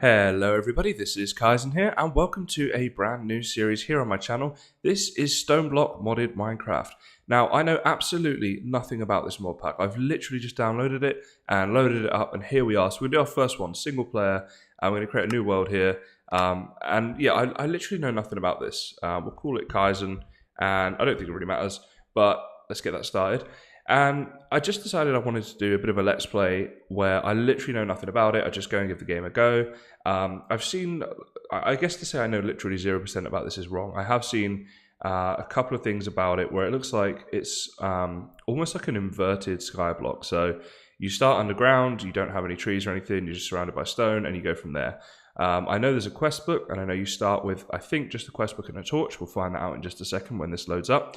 Hello everybody, this is Kysen here, and welcome to a brand new series here on my channel. This is StoneBlock Modded Minecraft. Now, I know absolutely nothing about this mod pack. I've literally just downloaded it and loaded it up, and here we are. So we're going to do our first one, single player, and we're going to create a new world here. And yeah, I literally know nothing about this. We'll call it Kysen, and I don't think it really matters, but let's get that started. And I just decided I wanted to do a bit of a let's play where I literally know nothing about it. I just go and give the game a go. I've seen, I guess to say I know literally 0% about this is wrong. I have seen a couple of things about it where it looks like it's almost like an inverted skyblock. So you start underground, you don't have any trees or anything, you're just surrounded by stone, and you go from there. I know there's a quest book, and I know you start with, I think, just a quest book and a torch. We'll find that out in just a second when this loads up.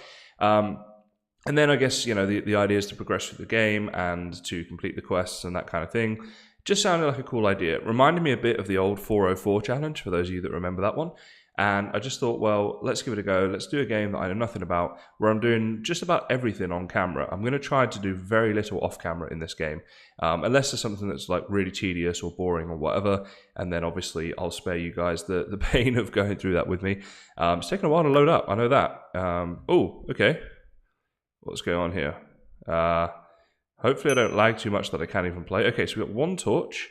And then I guess, you know, the idea is to progress through the game and to complete the quests and that kind of thing. Just sounded like a cool idea. It reminded me a bit of the old 404 challenge, for those of you that remember that one. And I just thought, well, let's give it a go. Let's do a game that I know nothing about, where I'm doing just about everything on camera. I'm going to try to do very little off camera in this game, unless there's something that's like really tedious or boring or whatever. And then obviously I'll spare you guys the pain of going through that with me. It's taken a while to load up, I know that. Oh, okay. What's going on here? Hopefully I don't lag too much that I can't even play. Okay, so we've got one torch,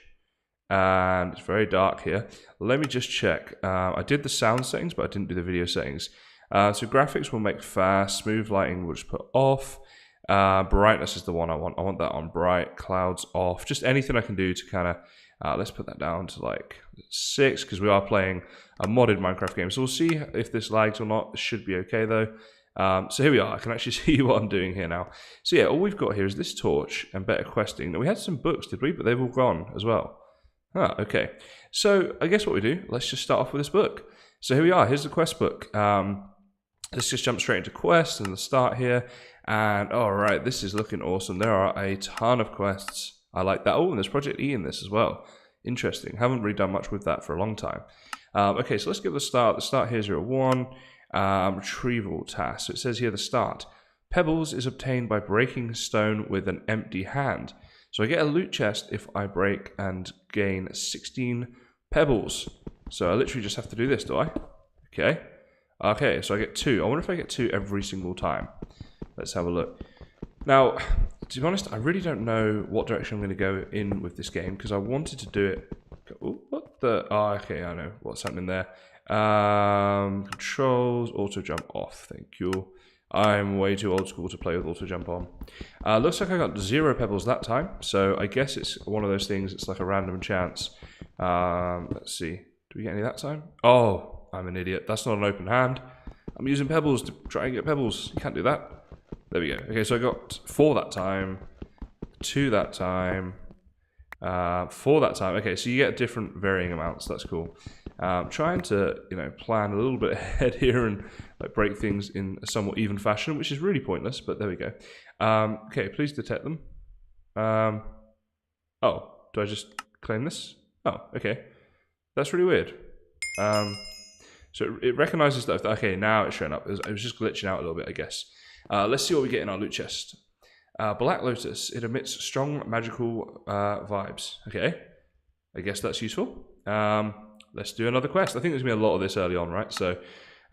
and it's very dark here. Let me just check. I did the sound settings, but I didn't do the video settings. So graphics will make fast, smooth lighting we'll just put off. Brightness is the one I want. I want that on bright, clouds off. Just anything I can do to kind of, let's put that down to like 6, because we are playing a modded Minecraft game. So we'll see if this lags or not. This should be okay though. So here we are. I can actually see what I'm doing here now. So yeah, all we've got here is this torch and better questing. Now, we had some books, did we? But they've all gone as well. Ah, okay. So I guess what we do, let's just start off with this book. So here we are. Here's the quest book. Let's just jump straight into quests and the start here. And all right, this is looking awesome. There are a ton of quests. I like that. Oh, and there's Project E in this as well. Interesting. Haven't really done much with that for a long time. Okay, so let's give the start. The start here is 01. Retrieval Tasks. So it says here the start. Pebbles is obtained by breaking stone with an empty hand. So I get a loot chest if I break and gain 16 pebbles. So I literally just have to do this, do I? Okay. Okay, so I get 2. I wonder if I get 2 every single time. Let's have a look. Now, to be honest, I really don't know what direction I'm going to go in with this game, because I wanted to do it. Ooh, what the? Oh, okay, I know what's happening there. Controls, auto jump off, thank you. I'm way too old school to play with auto jump on. Looks like I got 0 pebbles that time, so I guess it's one of those things, it's like a random chance. Let's see, do we get any that time? Oh, I'm an idiot, that's not an open hand. I'm using pebbles to try and get pebbles, you can't do that. There we go. Okay, so I got 4 that time, 2 that time, 4 that time. Okay, so you get different varying amounts, that's cool. Trying to, you know, plan a little bit ahead here and like break things in a somewhat even fashion, which is really pointless, but there we go. Okay, please detect them. Oh, do I just claim this? Oh, okay. That's really weird. So it recognizes that, okay, now it's showing up. It was just glitching out a little bit, I guess. Let's see what we get in our loot chest. Black Lotus, it emits strong magical vibes. Okay, I guess that's useful. Let's do another quest. I think there's going to be a lot of this early on, right? So,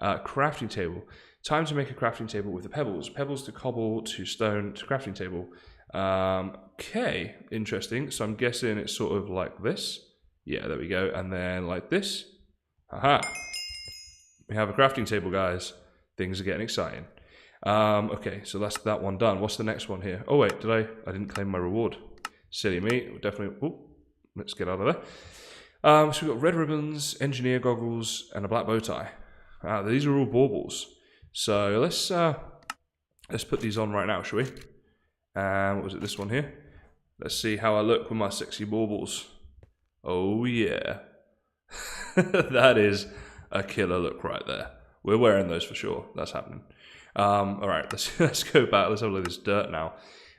crafting table. Time to make a crafting table with the pebbles. Pebbles to cobble to stone to crafting table. Okay, interesting. So I'm guessing it's sort of like this. Yeah, there we go. And then like this. Aha. We have a crafting table, guys. Things are getting exciting. Okay, so that's that one done. What's the next one here? Oh wait, I didn't claim my reward. Silly me. Definitely. Oh, let's get out of there. So we've got red ribbons, engineer goggles, and a black bow tie. These are all baubles. So let's put these on right now, shall we? What was it, this one here? Let's see how I look with my sexy baubles. Oh yeah. That is a killer look right there. We're wearing those for sure. That's happening. Alright, let's go back. Let's have a look at this dirt now.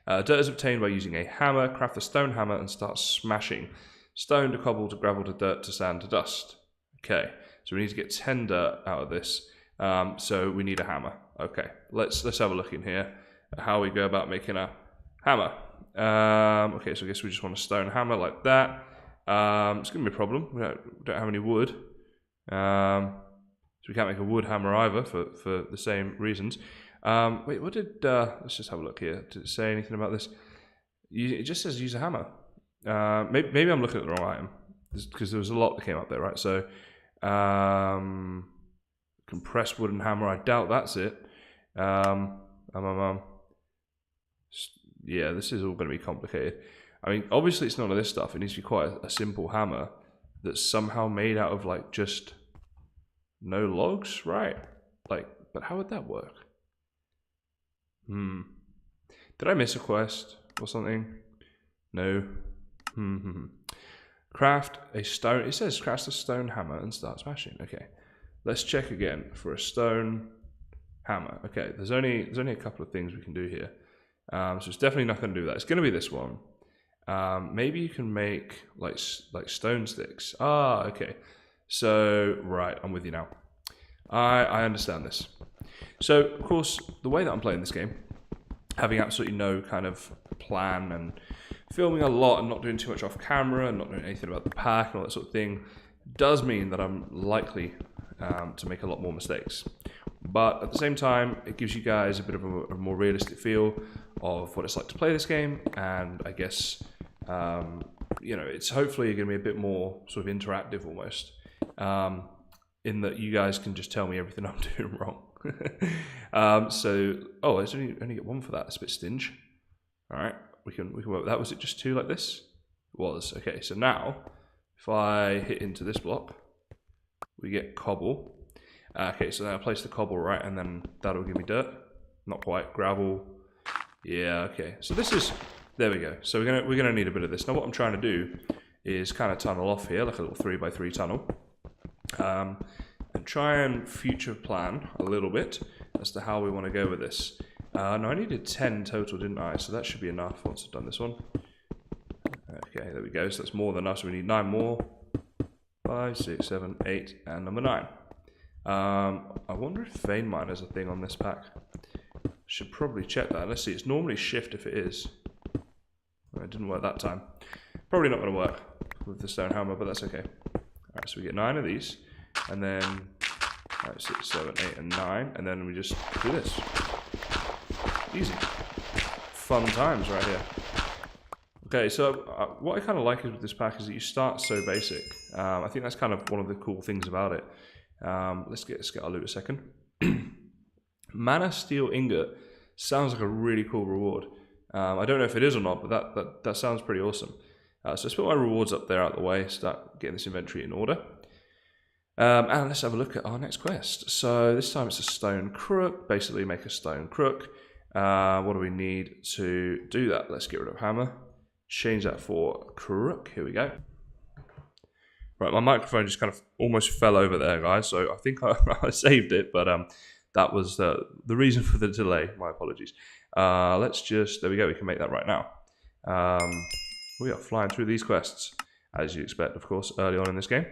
Dirt is obtained by using a hammer. Craft a stone hammer and start smashing. Stone to cobble to gravel to dirt to sand to dust. Okay, so we need to get 10 dirt out of this. So we need a hammer. Okay, let's have a look in here at how we go about making a hammer. Okay, so I guess we just want a stone hammer like that. It's going to be a problem. We don't have any wood. So we can't make a wood hammer either for the same reasons. Wait, what did... let's just have a look here. Did it say anything about this? It just says use a hammer. Maybe I'm looking at the wrong item. Because there was a lot that came up there, right? So, compressed wooden hammer. I doubt that's it. Yeah, this is all going to be complicated. I mean, obviously it's none of this stuff. It needs to be quite a simple hammer that's somehow made out of like just no logs, right? Like, but how would that work? Did I miss a quest or something? No. Craft a stone. It says craft a stone hammer and start smashing. Okay, let's check again for a stone hammer. Okay, there's only a couple of things we can do here. So it's definitely not going to do that. It's going to be this one. Maybe you can make like stone sticks. Ah, okay. So right, I'm with you now. I understand this. So of course, the way that I'm playing this game, having absolutely no kind of plan and filming a lot and not doing too much off camera and not doing anything about the pack and all that sort of thing, does mean that I'm likely to make a lot more mistakes. But at the same time, it gives you guys a bit of a more realistic feel of what it's like to play this game, and I guess you know, it's hopefully going to be a bit more sort of interactive almost, in that you guys can just tell me everything I'm doing wrong. So, oh, I only get one for that. It's a bit stingy. All right, we can work with that. Was it just 2 like this? It was. Okay, so now if I hit into this block, we get cobble. Okay, so then I place the cobble right, and then that'll give me dirt. Not quite. Gravel. Yeah. Okay. So this is. There we go. So we're gonna need a bit of this. Now what I'm trying to do is kind of tunnel off here, like a little 3x3 tunnel, and try and future plan a little bit as to how we want to go with this. No, I needed 10 total, didn't I? So that should be enough once I've done this one. Okay, there we go. So that's more than enough. So we need 9 more. 5, 6, 7, 8, and number 9. I wonder if vein mine is a thing on this pack. Should probably check that. Let's see. It's normally shift if it is. It didn't work that time. Probably not going to work with the stone hammer, but that's okay. Alright, so we get 9 of these, and then 5, 6, 7, 8, and 9, and then we just do this. Easy. Fun times right here. Okay, so what I kind of like with this pack is that you start so basic. I think that's kind of one of the cool things about it. Let's get our loot a second. Mana Steel Ingot sounds like a really cool reward. I don't know if it is or not, but that sounds pretty awesome. So let's put my rewards up there out of the way, start getting this inventory in order. And let's have a look at our next quest. So this time it's a stone crook, basically make a stone crook. What do we need to do that? Let's get rid of hammer, change that for crook, here we go. Right, my microphone just kind of almost fell over there, guys, so I think I saved it, but that was the reason for the delay, my apologies. Let's just, there we go, we can make that right now. We are flying through these quests, as you expect, of course, early on in this game.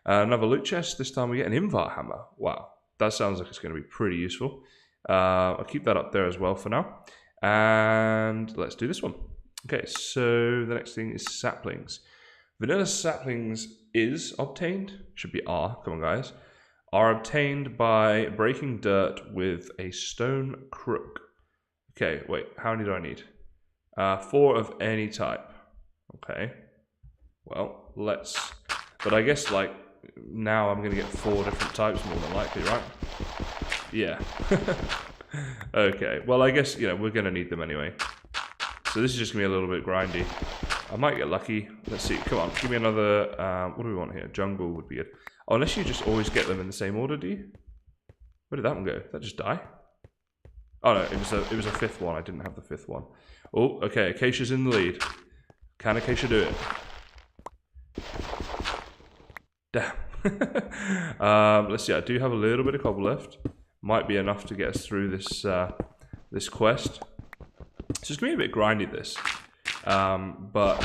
Another loot chest, this time we get an invert hammer. Wow, that sounds like it's going to be pretty useful. I'll keep that up there as well for now. And let's do this one. Okay, so the next thing is saplings. Vanilla saplings is obtained, should be R, come on guys, are obtained by breaking dirt with a stone crook. Okay, wait, how many do I need? 4 of any type. Okay, well, let's, but I guess like, now I'm going to get 4 different types more than likely, right? Yeah. Okay, well I guess, you know, we're going to need them anyway. So this is just going to be a little bit grindy. I might get lucky. Let's see, come on, give me another, what do we want here? Jungle would be good. Oh, unless you just always get them in the same order, do you? Where did that one go? Did that just die? Oh no, it was a 5th one. I didn't have the 5th one. Oh, okay, Acacia's in the lead. Can Acacia do it? Damn. Let's see, I do have a little bit of cobble left. Might be enough to get us through this this quest. So it's going to be a bit grindy, this. But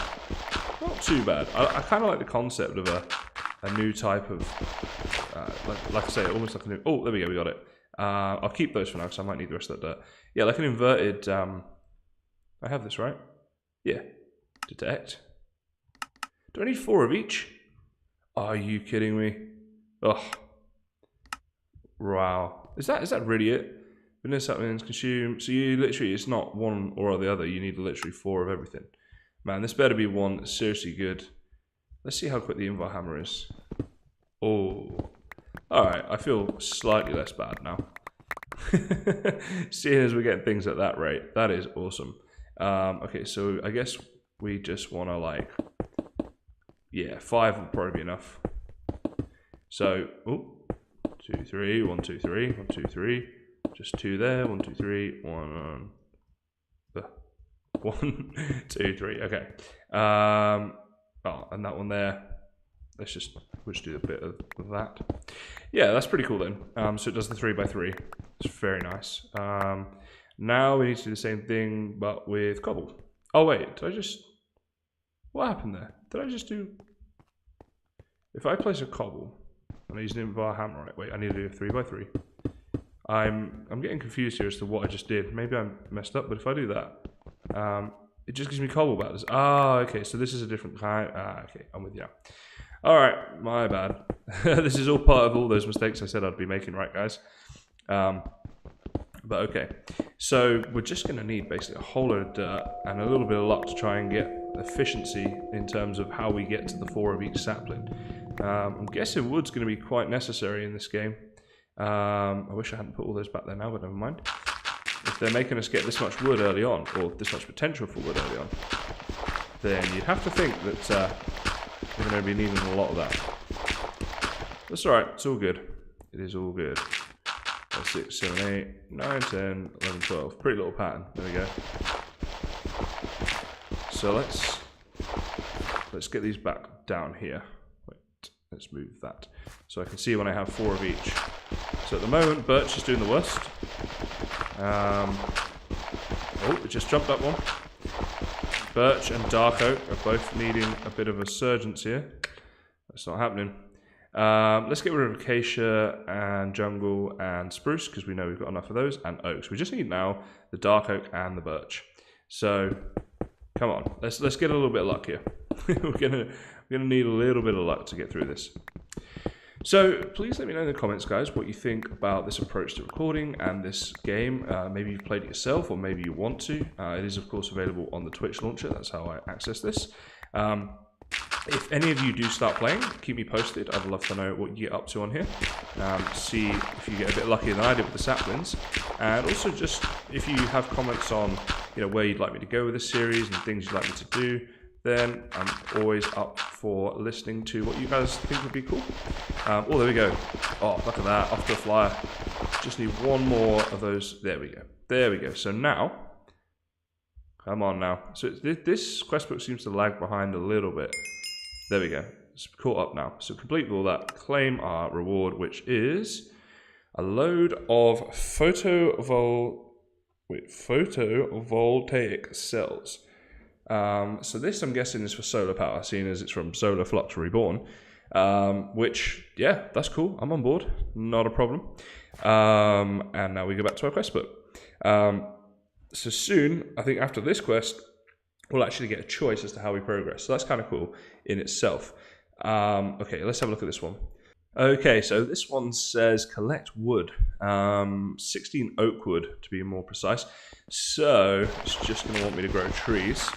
not too bad. I kind of like the concept of a new type of, like I say, almost like a new, oh, there we go, we got it. I'll keep those for now because I might need the rest of that dirt. Yeah, like an inverted, I have this, right? Yeah. Detect. Do I need 4 of each? Are you kidding me? Oh. Wow. Is that really it? Vanilla saplings consume. So you literally, it's not one or the other. You need literally 4 of everything. Man, this better be one that's seriously good. Let's see how quick the invar hammer is. Oh. Alright, I feel slightly less bad now. Seeing as we're getting things at that rate. That is awesome. Okay, so I guess we just want to like... Yeah, 5 would probably be enough. So, 2, 3, 1, 2, 3, 1, 2, 3. Just 2 there, 1, 2, 3, 1, 1, 2, 3. Okay. Oh, and that one there. We'll just do a bit of that. Yeah, that's pretty cool then. So it does the 3 by 3. It's very nice. Now we need to do the same thing, but with cobble. Oh wait, did I just... What happened there? Did I just do... If I place a cobble, and I use an invar hammer, right? Wait, I need to do a 3 by 3. I'm getting confused here as to what I just did. Maybe I'm messed up, but if I do that, it just gives me cobble batters. Ah, okay, so this is a different kind. Ah, okay, I'm with you now. Alright, my bad. This is all part of all those mistakes I said I'd be making, right, guys? But okay, so we're just going to need basically a whole load of dirt and a little bit of luck to try and get efficiency in terms of how we get to the 4 of each sapling. I'm guessing wood's going to be quite necessary in this game. I wish I hadn't put all those back there now, but never mind. If they're making us get this much wood early on, or this much potential for wood early on, then you'd have to think that we're going to be needing a lot of that. That's alright, it's all good. It is all good. 6, 7, 8, 9, 10, 11, 12. Pretty little pattern. There we go. So let's get these back down here. Wait, let's move that. So I can see when I have 4 of each. So at the moment, birch is doing the worst. Oh, it just jumped up one. Birch and dark oak are both needing a bit of a surgence here. That's not happening. Let's get rid of acacia and jungle and spruce because we know we've got enough of those, and oaks. We just need now the dark oak and the birch. So come on, let's get a little bit of luck here. we're gonna need a little bit of luck to get through this. So please let me know in the comments, guys, what you think about this approach to recording and this game. Maybe you've played it yourself, or maybe you want to. It is, of course, available on the Twitch launcher. That's how I access this. If any of you do start playing, keep me posted. I'd love to know what you get up to on here. See if you get a bit luckier than I did with the saplings. And also just if you have comments on where you'd like me to go with this series and things you'd like me to do, then I'm always up for listening to what you guys think would be cool. Oh, there we go. Oh, look at that. Off to a flyer. Just need one more of those. There we go. There we go. So now, come on now. So this quest book seems to lag behind a little bit. There we go. It's caught up now. So complete all that. Claim our reward, which is a load of photovoltaic cells. So this, I'm guessing, is for solar power, seeing as it's from Solar Flux Reborn. Which, yeah, that's cool. I'm on board. Not a problem. And now we go back to our quest book. So soon, I think after this quest, we'll actually get a choice as to how we progress. So that's kind of cool in itself. Okay, let's have a look at this one. Okay, so this one says collect wood. 16 oak wood, to be more precise. So it's just going to want me to grow trees.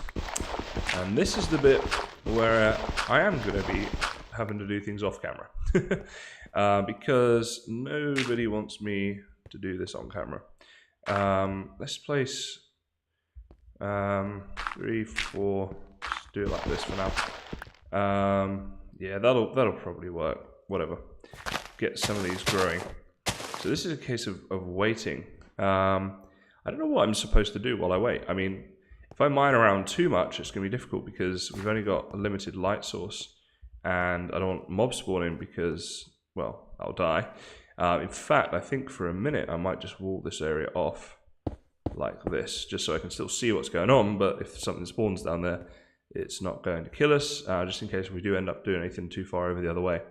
And this is the bit where I am going to be having to do things off camera. Because nobody wants me to do this on camera. Let's place 3, 4. Let's do it like this for now. Yeah, that'll probably work. Whatever. Get some of these growing. So this is a case of waiting. I don't know what I'm supposed to do while I wait. I mean, if I mine around too much, it's going to be difficult because we've only got a limited light source, and I don't want mob spawning because, well, I'll die. In fact, I think for a minute I might just wall this area off like this, just so I can still see what's going on, but if something spawns down there, it's not going to kill us, just in case we do end up doing anything too far over the other way.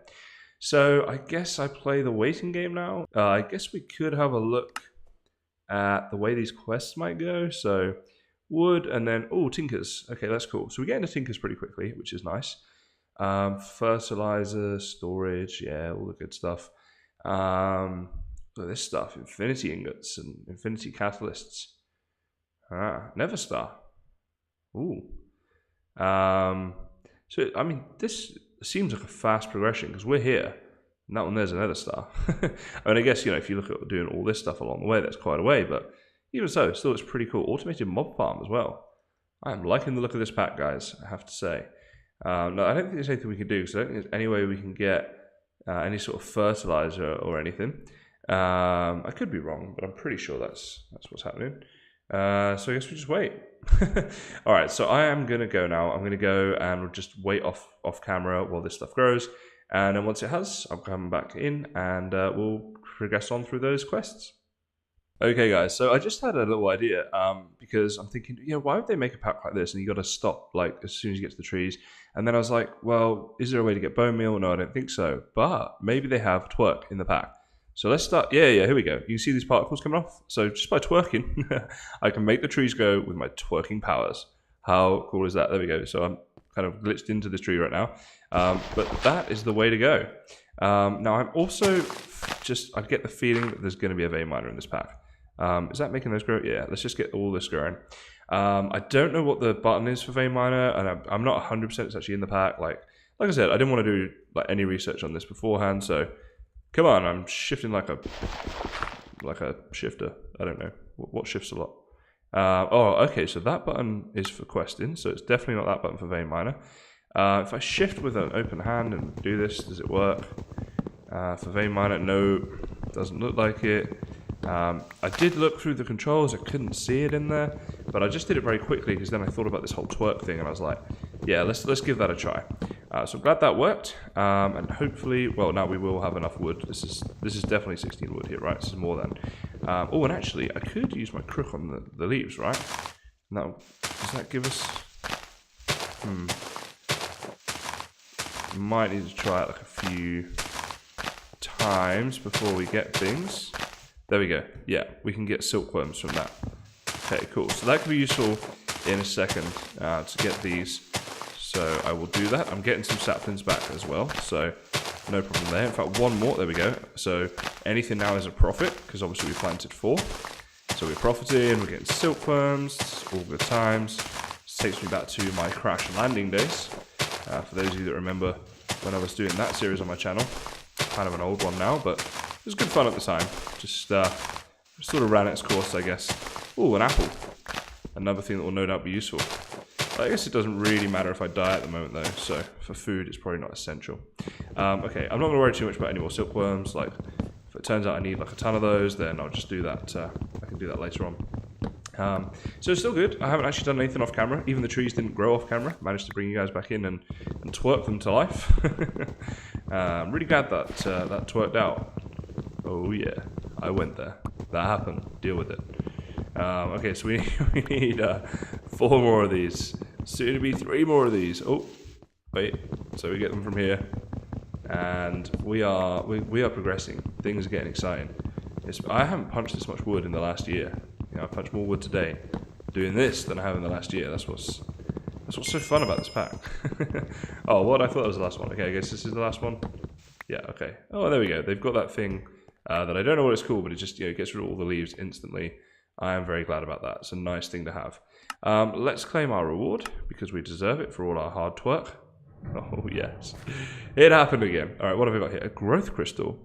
So I guess I play the waiting game now. I guess we could have a look at the way these quests might go. So wood and then, oh, tinkers. Okay, that's cool. So we get into tinkers pretty quickly, which is nice. Fertilizer, storage, yeah, all the good stuff. Look at this stuff, infinity ingots and infinity catalysts. Never star. Ooh. So, I mean, this seems like a fast progression because we're here. And that one there's another star. I mean, I guess, if you look at doing all this stuff along the way, that's quite a way. But even so, still it's pretty cool. Automated mob farm as well. I'm liking the look of this pack, guys, I have to say. No, I don't think there's anything we can do because I don't think there's any way we can get any sort of fertilizer or anything. I could be wrong, but I'm pretty sure that's what's happening. So I guess we just wait. Alright, so I am going to go now. I'm going to go and we'll just wait off camera while this stuff grows. And then once it has, I'll come back in and we'll progress on through those quests. Okay, guys, so I just had a little idea because I'm thinking, why would they make a pack like this and you got to stop as soon as you get to the trees? And then I was like, well, is there a way to get bone meal? No, I don't think so. But maybe they have twerk in the pack. So let's start. Yeah, here we go. You can see these particles coming off. So just by twerking, I can make the trees go with my twerking powers. How cool is that? There we go. So I'm kind of glitched into this tree right now. But that is the way to go. Now I'm also I get the feeling that there's going to be a vein miner in this pack. Is that making those grow? Yeah, let's just get all this growing. I don't know what the button is for vein miner, and I'm not 100% it's actually in the pack. Like I said, I didn't want to do any research on this beforehand, so come on, I'm shifting like a shifter. I don't know what shifts a lot. Okay, so that button is for questing, so it's definitely not that button for vein miner. If I shift with an open hand and do this, does it work? For vein miner, no, doesn't look like it. I did look through the controls, I couldn't see it in there, but I just did it very quickly because then I thought about this whole twerk thing and I was like, yeah, let's give that a try. So I'm glad that worked, and hopefully, well, now we will have enough wood. This is definitely 16 wood here, right? This is more than. Oh, and actually, I could use my crook on the leaves, right? Now, does that give us? Might need to try it like a few times before we get things. There we go. Yeah, we can get silkworms from that. Okay, cool. So that could be useful in a second to get these. So I will do that. I'm getting some saplings back as well, so no problem there. In fact, one more. There we go. So anything now is a profit because obviously we planted 4. So we're profiting. We're getting silkworms. All good times. This takes me back to my crash landing days. For those of you that remember when I was doing that series on my channel, kind of an old one now, but it was good fun at the time. Just sort of ran its course, I guess. Oh, an apple. Another thing that will no doubt be useful. I guess it doesn't really matter if I die at the moment though, so for food it's probably not essential. Okay, I'm not going to worry too much about any more silkworms. Like, if it turns out I need like a ton of those, then I'll just do that. I can do that later on. So it's still good. I haven't actually done anything off camera. Even the trees didn't grow off camera. Managed to bring you guys back in and twerk them to life. I'm really glad that that twerked out. Oh yeah, I went there. That happened. Deal with it. Okay, so we need 4 more of these. Soon to be 3 more of these. Oh, wait. So we get them from here, and we are progressing. Things are getting exciting. I haven't punched this much wood in the last year. I've punched more wood today doing this than I have in the last year. That's what's so fun about this pack. Oh, what? I thought that was the last one. Okay, I guess this is the last one. Yeah. Okay. Oh, there we go. They've got that thing that I don't know what it's called, but it just gets rid of all the leaves instantly. I am very glad about that. It's a nice thing to have. Let's claim our reward because we deserve it for all our hard twerk. Oh yes, it happened again. All right, what have we got here? A growth crystal.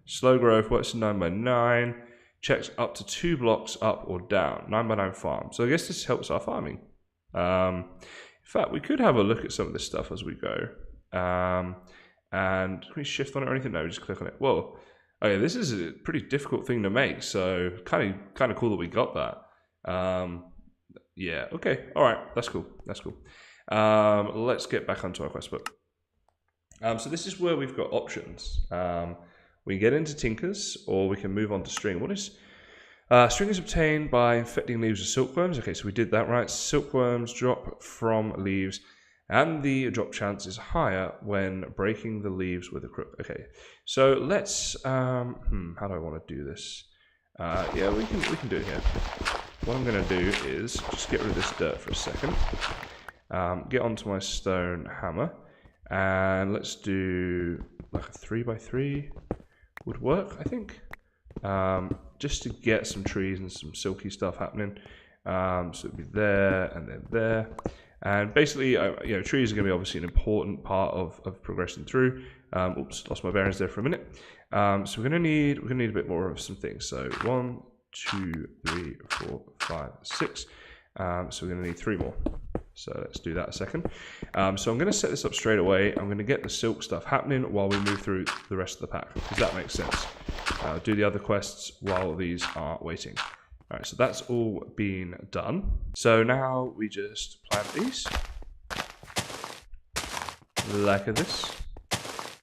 Slow growth works 9 by 9. Checks up to 2 blocks up or down. 9 by 9 farm. So I guess this helps our farming. In fact, we could have a look at some of this stuff as we go. And can we shift on it or anything? No, we just click on it. Whoa. Okay, this is a pretty difficult thing to make, so kind of cool that we got that. Yeah, okay, all right, that's cool. Let's get back onto our quest book. So this is where we've got options. We can get into Tinkers, or we can move on to String. What is string is obtained by infecting leaves with silkworms. Okay, so we did that right. Silkworms drop from leaves, and the drop chance is higher when breaking the leaves with a crook. Okay, so let's. How do I want to do this? Yeah, we can do it here. What I'm going to do is just get rid of this dirt for a second. Get onto my stone hammer, And let's do like a 3x3 would work, I think. Just to get some trees and some silky stuff happening. So it'd be there and then there. And basically, you know, trees are going to be obviously an important part of progressing through. Oops, lost my bearings there for a minute. So we're going to need a bit more of some things. So 1, 2, 3, 4, 5, 6. So we're going to need 3 more. So let's do that a second. So I'm going to set this up straight away. I'm going to get the silk stuff happening while we move through the rest of the pack. Does that make sense? Do the other quests while these are waiting. All right, so that's all been done. So now we just plant these like this.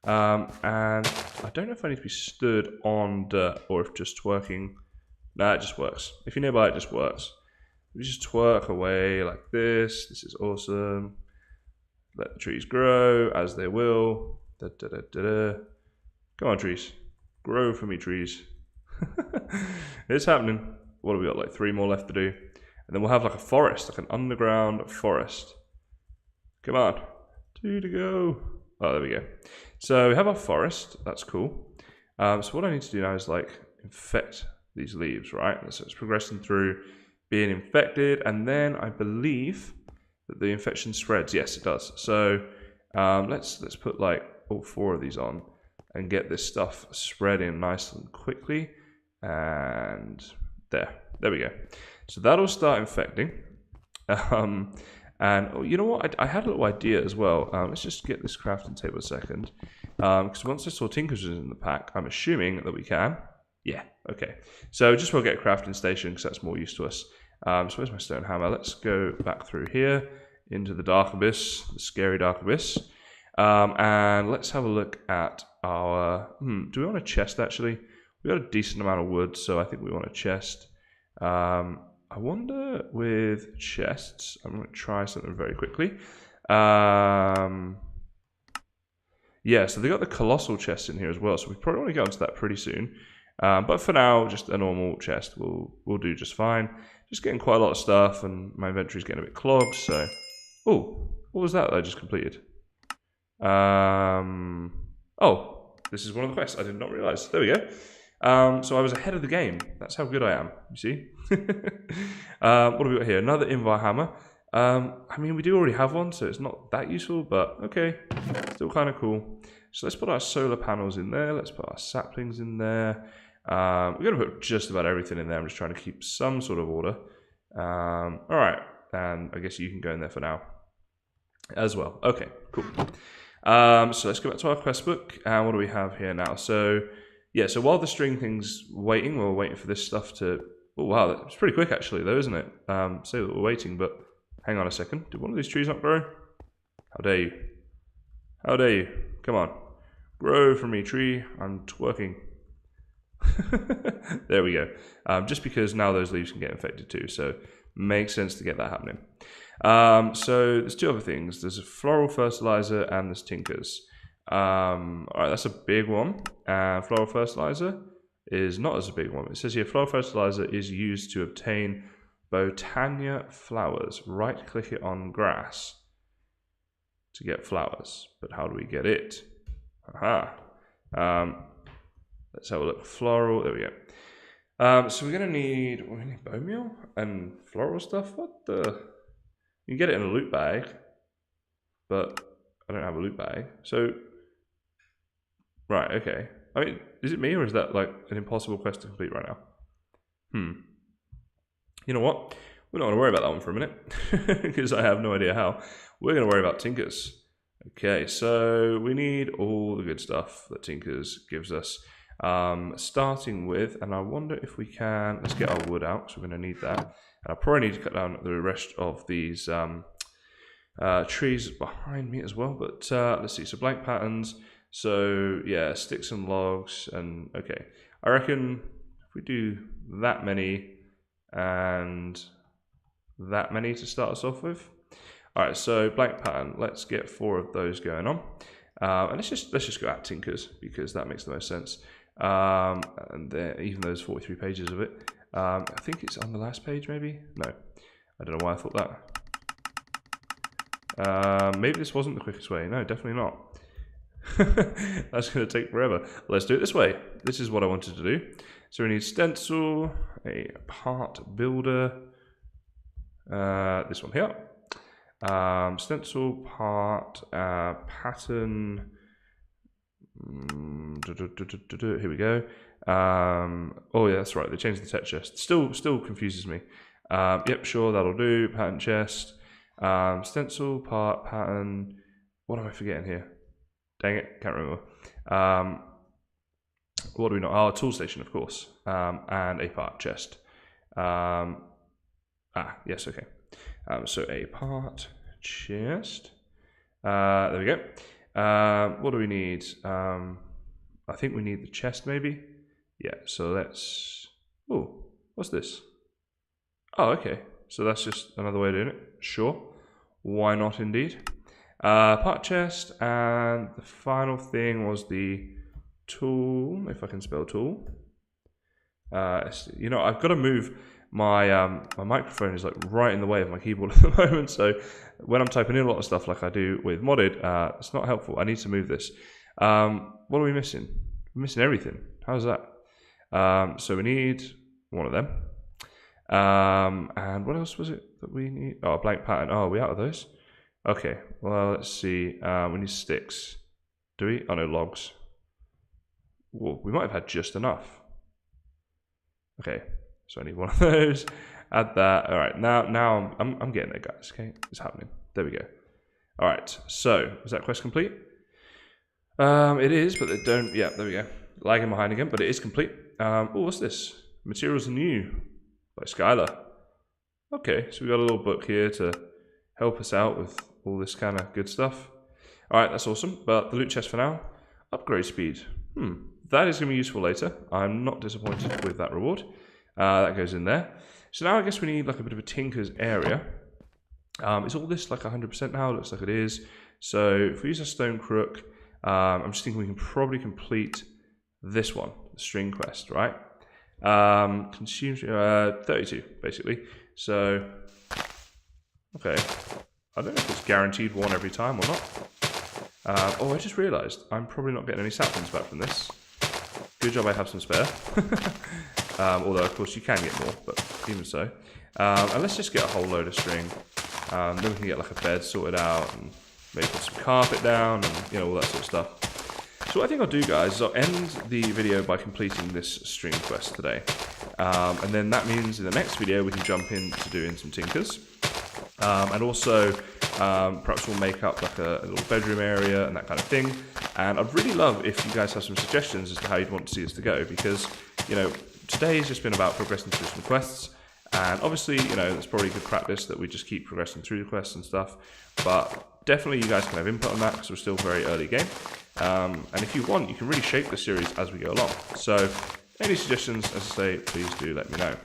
And I don't know if I need to be stood on dirt or if just twerking. Nah, it just works. If you're nearby, it just works. We just twerk away like this. This is awesome. Let the trees grow as they will. Da, da, da, da, da. Come on, trees. Grow for me, trees. It's happening. What have we got? Like 3 more left to do. And then we'll have like a forest, like an underground forest. Come on. 2 to go. Oh, there we go. So we have our forest. That's cool. So what I need to do now is like infect these leaves, right? So it's progressing through being infected, and then I believe that the infection spreads. Yes, it does. So let's put like all 4 of these on and get this stuff spreading nice and quickly. And there we go. So that'll start infecting. And oh, you know what? I had a little idea as well. Let's just get this crafting table a second. Because once I saw Tinkers was in the pack, I'm assuming that we can. Yeah, okay. So just we'll get a crafting station because that's more use to us. So where's my stone hammer? Let's go back through here into the dark abyss, the scary dark abyss. And let's have a look at our... do we want a chest actually? We got a decent amount of wood, so I think we want a chest. I wonder with chests, I'm going to try something very quickly. Yeah, so they got the colossal chest in here as well, so we probably want to get onto that pretty soon. But for now, just a normal chest will do just fine. Just getting quite a lot of stuff, and my inventory's getting a bit clogged, so... Oh, what was that I just completed? Oh, this is one of the quests. I did not realise. There we go. So I was ahead of the game. That's how good I am, you see. What have we got here? Another Invar hammer. I mean, we do already have one, so it's not that useful, but okay. Still kind of cool. So let's put our solar panels in there. Let's put our saplings in there. We're going to put just about everything in there. I'm just trying to keep some sort of order. All right. And I guess you can go in there for now as well. Okay, cool. So let's go back to our quest book. And what do we have here now? So, yeah, so while the string thing's waiting, we're waiting for this stuff to... Oh, wow, it's pretty quick actually, though, isn't it? Say that we're waiting, but hang on a second. Did one of these trees not grow? How dare you? How dare you? Come on. Grow for me, tree. I'm twerking. There we go. Just because now those leaves can get infected too, so makes sense to get that happening. So there's 2 other things. There's a floral fertilizer and there's tinkers. Alright, that's a big one. Floral fertilizer is not as a big one. It says here, floral fertilizer is used to obtain botania flowers. Right click it on grass to get flowers. But how do we get it? Aha. Let's have a look. Floral, there we go. So we're gonna need bone meal and floral stuff. What the? You can get it in a loot bag, but I don't have a loot bag. So, right, okay. I mean, is it me or is that like an impossible quest to complete right now? You know what? We're not gonna worry about that one for a minute because I have no idea how. We're gonna worry about Tinkers. Okay, so we need all the good stuff that Tinkers gives us. Starting with, and I wonder if we can, let's get our wood out, because we're going to need that. And I probably need to cut down the rest of these trees behind me as well, but let's see, so blank patterns, so yeah, sticks and logs, and okay. I reckon if we do that many and that many to start us off with. Alright, so blank pattern, let's get 4 of those going on. And let's just go at Tinkers, because that makes the most sense. And even those 43 pages of it. I think it's on the last page, maybe? No. I don't know why I thought that. Maybe this wasn't the quickest way. No, definitely not. That's going to take forever. Let's do it this way. This is what I wanted to do. So we need stencil, a part builder, this one here. Stencil, part, pattern. Here we go. Oh yeah, that's right. They changed the texture. Still confuses me. Yep, sure, that'll do. Pattern chest, stencil, part, pattern. What am I forgetting here? Dang it, can't remember. What do we know? Oh, tool station, of course, and a part chest. Yes, okay. So a part chest. There we go. What do we need? I think we need the chest, maybe. Yeah. So let's. Oh, what's this? Oh, okay. So that's just another way of doing it. Sure. Why not, indeed. Part chest, and the final thing was the tool, if I can spell tool. You know, I've got to move my my microphone is like right in the way of my keyboard at the moment, so when I'm typing in a lot of stuff like I do with modded, it's not helpful. I need to move this. What are we missing? We're missing everything. How's that? So we need one of them. And what else was it that we need? Oh, a blank pattern. Oh, are we out of those? Okay, well, let's see. We need sticks. Do we? Oh, no, logs. Whoa, we might have had just enough. Okay, so I need one of those. Add that. All right, now I'm getting there, guys. Okay, it's happening. There we go. All right, so is that quest complete? It is, but they don't. Yeah, there we go. Lagging behind again, but it is complete. Oh, what's this? Materials are new by Skylar. Okay, so we got a little book here to help us out with all this kind of good stuff. All right, that's awesome. But the loot chest for now, upgrade speed. That is going to be useful later. I'm not disappointed with that reward. That goes in there. So now I guess we need like a bit of a tinker's area. Is all this like 100% now? Looks like it is. So if we use a stone crook, I'm just thinking we can probably complete this one, the string quest, right? Consumes 32 basically. So okay, I don't know if it's guaranteed one every time or not. Oh, I just realised I'm probably not getting any saplings back from this. Good job I have some spare. Although of course you can get more, but even so. And let's just get a whole load of string. Then we can get like a bed sorted out and maybe put some carpet down and you know all that sort of stuff. So what I think I'll do, guys, is I'll end the video by completing this string quest today. And then that means in the next video we can jump into doing some tinkers. And also perhaps we'll make up like a little bedroom area and that kind of thing. And I'd really love if you guys have some suggestions as to how you'd want to see this to go, because you know today has just been about progressing through some quests, and obviously you know it's probably good practice that we just keep progressing through the quests and stuff. But definitely you guys can have input on that because we're still very early game. And if you want, you can really shape the series as we go along. So any suggestions, as I say, please do let me know.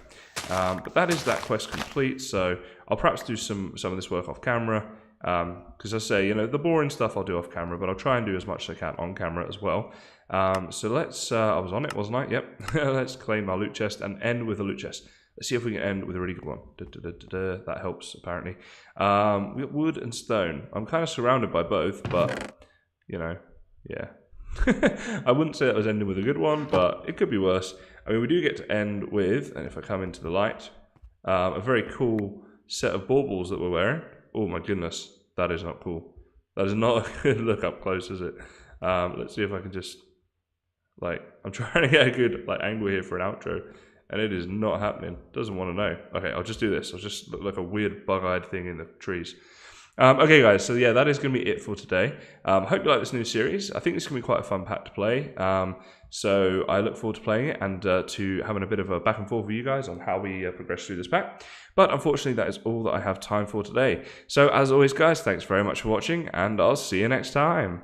But that is that quest complete. So I'll perhaps do some of this work off camera. Because I say, you know, the boring stuff I'll do off camera, but I'll try and do as much as I can on camera as well. So let's, I was on it, wasn't I? Yep. Let's claim our loot chest and end with a loot chest. Let's see if we can end with a really good one. That helps, apparently. We got wood and stone. I'm kind of surrounded by both, but, you know, yeah. I wouldn't say that was ending with a good one, but it could be worse. I mean, we do get to end with, and if I come into the light, a very cool set of baubles that we're wearing. Oh my goodness, that is not cool. That is not a good look up close, is it? Let's see if I can just, like, I'm trying to get a good like angle here for an outro, and it is not happening. Doesn't want to know. Okay, I'll just do this. I'll just look like a weird bug-eyed thing in the trees. Okay, guys, so yeah, that is going to be it for today. Hope you like this new series. I think this is going to be quite a fun pack to play. So I look forward to playing it and to having a bit of a back and forth with you guys on how we progress through this pack. But unfortunately, that is all that I have time for today. So as always, guys, thanks very much for watching, and I'll see you next time.